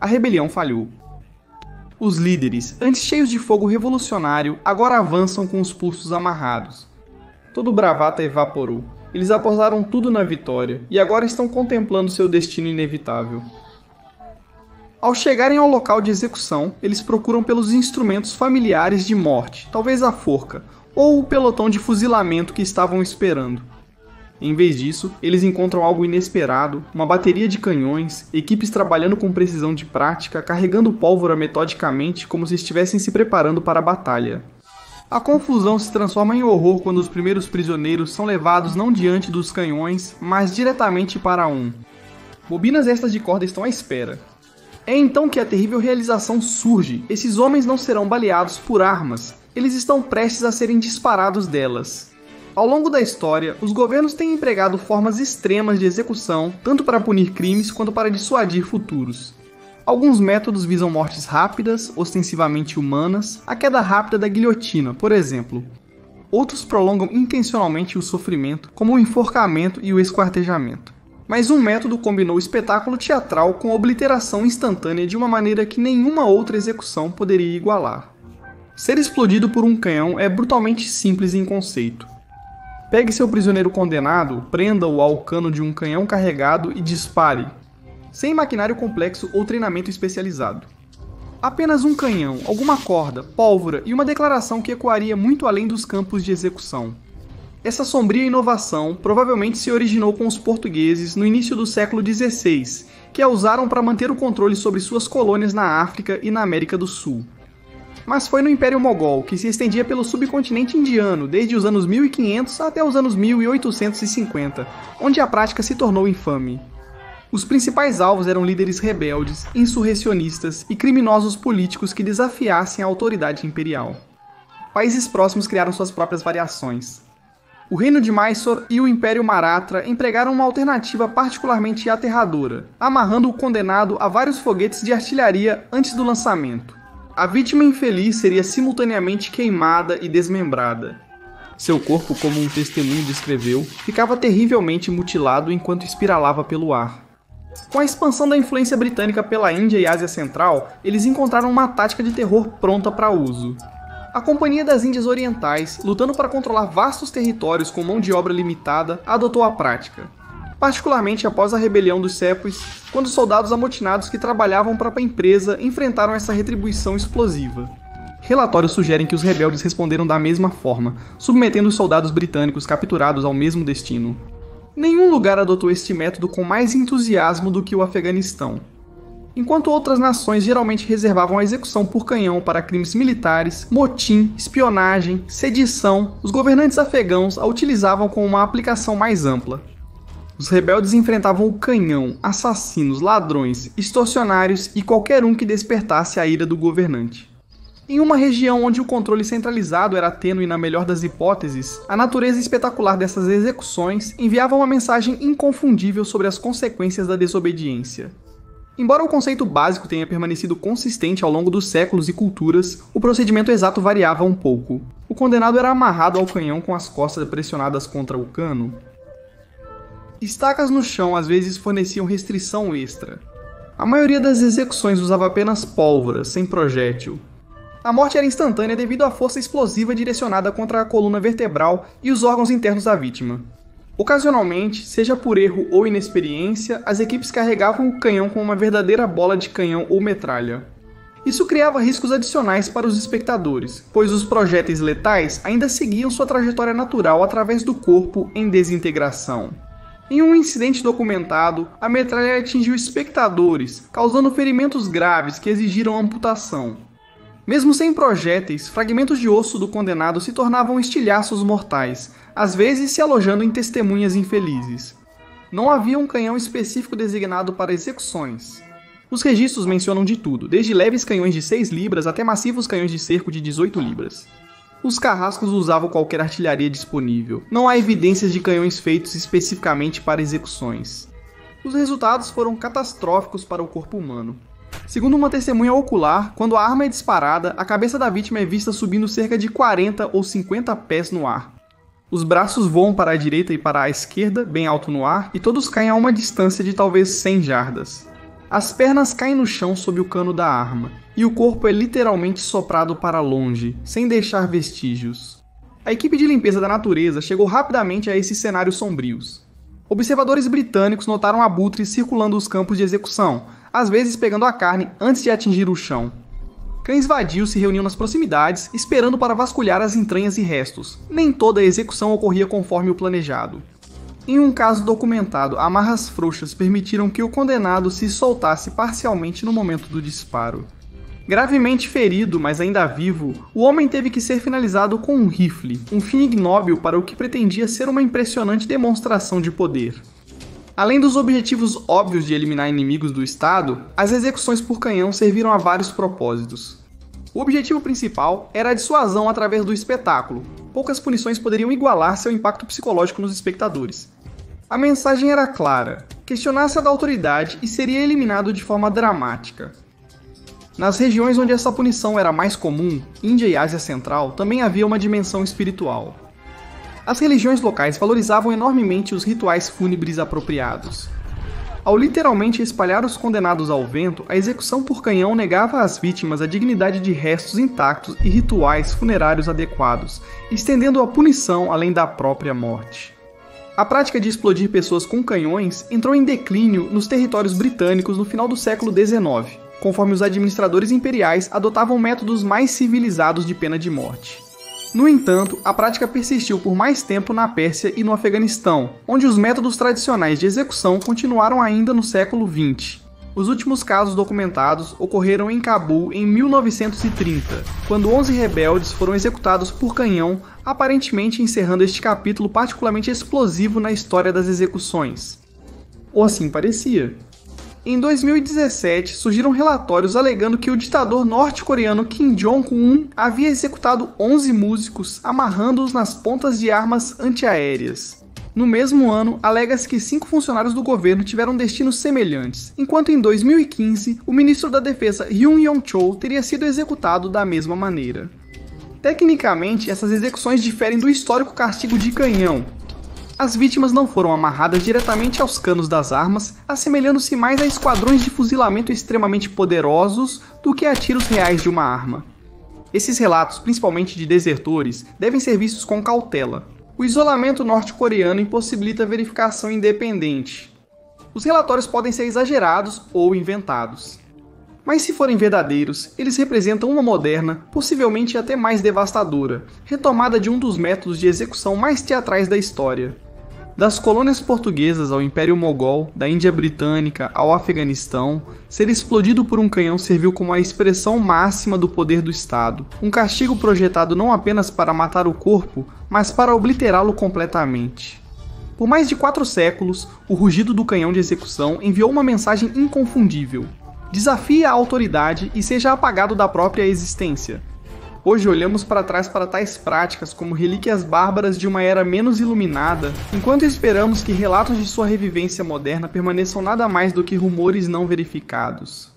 a rebelião falhou. Os líderes, antes cheios de fogo revolucionário, agora avançam com os pulsos amarrados. Todo bravata evaporou. Eles apostaram tudo na vitória e agora estão contemplando seu destino inevitável. Ao chegarem ao local de execução, eles procuram pelos instrumentos familiares de morte, talvez a forca, ou o pelotão de fuzilamento que estavam esperando. Em vez disso, eles encontram algo inesperado, uma bateria de canhões, equipes trabalhando com precisão de prática, carregando pólvora metodicamente como se estivessem se preparando para a batalha. A confusão se transforma em horror quando os primeiros prisioneiros são levados não diante dos canhões, mas diretamente para um. Bobinas extras de corda estão à espera. É então que a terrível realização surge. Esses homens não serão baleados por armas, eles estão prestes a serem disparados delas. Ao longo da história, os governos têm empregado formas extremas de execução, tanto para punir crimes quanto para dissuadir futuros. Alguns métodos visam mortes rápidas, ostensivamente humanas, a queda rápida da guilhotina, por exemplo. Outros prolongam intencionalmente o sofrimento, como o enforcamento e o esquartejamento. Mas um método combinou o espetáculo teatral com a obliteração instantânea de uma maneira que nenhuma outra execução poderia igualar. Ser explodido por um canhão é brutalmente simples em conceito. Pegue seu prisioneiro condenado, prenda-o ao cano de um canhão carregado e dispare, sem maquinário complexo ou treinamento especializado. Apenas um canhão, alguma corda, pólvora e uma declaração que ecoaria muito além dos campos de execução. Essa sombria inovação provavelmente se originou com os portugueses no início do século XVI, que a usaram para manter o controle sobre suas colônias na África e na América do Sul. Mas foi no Império Mogol, que se estendia pelo subcontinente indiano desde os anos 1500 até os anos 1850, onde a prática se tornou infame. Os principais alvos eram líderes rebeldes, insurrecionistas e criminosos políticos que desafiassem a autoridade imperial. Países próximos criaram suas próprias variações. O Reino de Mysore e o Império Maratha empregaram uma alternativa particularmente aterradora, amarrando o condenado a vários foguetes de artilharia antes do lançamento. A vítima infeliz seria simultaneamente queimada e desmembrada. Seu corpo, como um testemunho descreveu, ficava terrivelmente mutilado enquanto espiralava pelo ar. Com a expansão da influência britânica pela Índia e Ásia Central, eles encontraram uma tática de terror pronta para uso. A Companhia das Índias Orientais, lutando para controlar vastos territórios com mão de obra limitada, adotou a prática. Particularmente após a rebelião dos Sepoys, quando soldados amotinados que trabalhavam para a empresa enfrentaram essa retribuição explosiva. Relatórios sugerem que os rebeldes responderam da mesma forma, submetendo os soldados britânicos capturados ao mesmo destino. Nenhum lugar adotou este método com mais entusiasmo do que o Afeganistão. Enquanto outras nações geralmente reservavam a execução por canhão para crimes militares, motim, espionagem, sedição, os governantes afegãos a utilizavam com uma aplicação mais ampla. Os rebeldes enfrentavam o canhão, assassinos, ladrões, extorsionários e qualquer um que despertasse a ira do governante. Em uma região onde o controle centralizado era tênue na melhor das hipóteses, a natureza espetacular dessas execuções enviava uma mensagem inconfundível sobre as consequências da desobediência. Embora o conceito básico tenha permanecido consistente ao longo dos séculos e culturas, o procedimento exato variava um pouco. O condenado era amarrado ao canhão com as costas pressionadas contra o cano. Estacas no chão às vezes forneciam restrição extra. A maioria das execuções usava apenas pólvora, sem projétil. A morte era instantânea devido à força explosiva direcionada contra a coluna vertebral e os órgãos internos da vítima. Ocasionalmente, seja por erro ou inexperiência, as equipes carregavam o canhão com uma verdadeira bola de canhão ou metralha. Isso criava riscos adicionais para os espectadores, pois os projéteis letais ainda seguiam sua trajetória natural através do corpo em desintegração. Em um incidente documentado, a metralha atingiu espectadores, causando ferimentos graves que exigiram amputação. Mesmo sem projéteis, fragmentos de osso do condenado se tornavam estilhaços mortais, às vezes se alojando em testemunhas infelizes. Não havia um canhão específico designado para execuções. Os registros mencionam de tudo, desde leves canhões de 6 libras até massivos canhões de cerco de 18 libras. Os carrascos usavam qualquer artilharia disponível. Não há evidências de canhões feitos especificamente para execuções. Os resultados foram catastróficos para o corpo humano. Segundo uma testemunha ocular, quando a arma é disparada, a cabeça da vítima é vista subindo cerca de 40 ou 50 pés no ar. Os braços voam para a direita e para a esquerda, bem alto no ar, e todos caem a uma distância de talvez 100 jardas. As pernas caem no chão sob o cano da arma, e o corpo é literalmente soprado para longe, sem deixar vestígios. A equipe de limpeza da natureza chegou rapidamente a esses cenários sombrios. Observadores britânicos notaram abutres circulando os campos de execução, às vezes pegando a carne antes de atingir o chão. Cães vadios se reuniam nas proximidades, esperando para vasculhar as entranhas e restos. Nem toda a execução ocorria conforme o planejado. Em um caso documentado, amarras frouxas permitiram que o condenado se soltasse parcialmente no momento do disparo. Gravemente ferido, mas ainda vivo, o homem teve que ser finalizado com um rifle, um fim ignóbil para o que pretendia ser uma impressionante demonstração de poder. Além dos objetivos óbvios de eliminar inimigos do Estado, as execuções por canhão serviram a vários propósitos. O objetivo principal era a dissuasão através do espetáculo. Poucas punições poderiam igualar seu impacto psicológico nos espectadores. A mensagem era clara: questionasse a da autoridade e seria eliminado de forma dramática. Nas regiões onde essa punição era mais comum, Índia e Ásia Central, também havia uma dimensão espiritual. As religiões locais valorizavam enormemente os rituais fúnebres apropriados. Ao literalmente espalhar os condenados ao vento, a execução por canhão negava às vítimas a dignidade de restos intactos e rituais funerários adequados, estendendo a punição além da própria morte. A prática de explodir pessoas com canhões entrou em declínio nos territórios britânicos no final do século XIX, conforme os administradores imperiais adotavam métodos mais civilizados de pena de morte. No entanto, a prática persistiu por mais tempo na Pérsia e no Afeganistão, onde os métodos tradicionais de execução continuaram ainda no século XX. Os últimos casos documentados ocorreram em Cabul em 1930, quando 11 rebeldes foram executados por canhão, aparentemente encerrando este capítulo particularmente explosivo na história das execuções. Ou assim parecia. Em 2017, surgiram relatórios alegando que o ditador norte-coreano Kim Jong-un havia executado 11 músicos, amarrando-os nas pontas de armas antiaéreas. No mesmo ano, alega-se que 5 funcionários do governo tiveram destinos semelhantes, enquanto em 2015, o ministro da Defesa Yoon Yong-chol teria sido executado da mesma maneira. Tecnicamente, essas execuções diferem do histórico castigo de canhão. As vítimas não foram amarradas diretamente aos canos das armas, assemelhando-se mais a esquadrões de fuzilamento extremamente poderosos do que a tiros reais de uma arma. Esses relatos, principalmente de desertores, devem ser vistos com cautela. O isolamento norte-coreano impossibilita a verificação independente. Os relatórios podem ser exagerados ou inventados. Mas se forem verdadeiros, eles representam uma moderna, possivelmente até mais devastadora, retomada de um dos métodos de execução mais teatrais da história. Das colônias portuguesas ao Império Mogol, da Índia Britânica ao Afeganistão, ser explodido por um canhão serviu como a expressão máxima do poder do Estado, um castigo projetado não apenas para matar o corpo, mas para obliterá-lo completamente. Por mais de 4 séculos, o rugido do canhão de execução enviou uma mensagem inconfundível: desafie a autoridade e seja apagado da própria existência. Hoje olhamos para trás para tais práticas como relíquias bárbaras de uma era menos iluminada, enquanto esperamos que relatos de sua revivência moderna permaneçam nada mais do que rumores não verificados.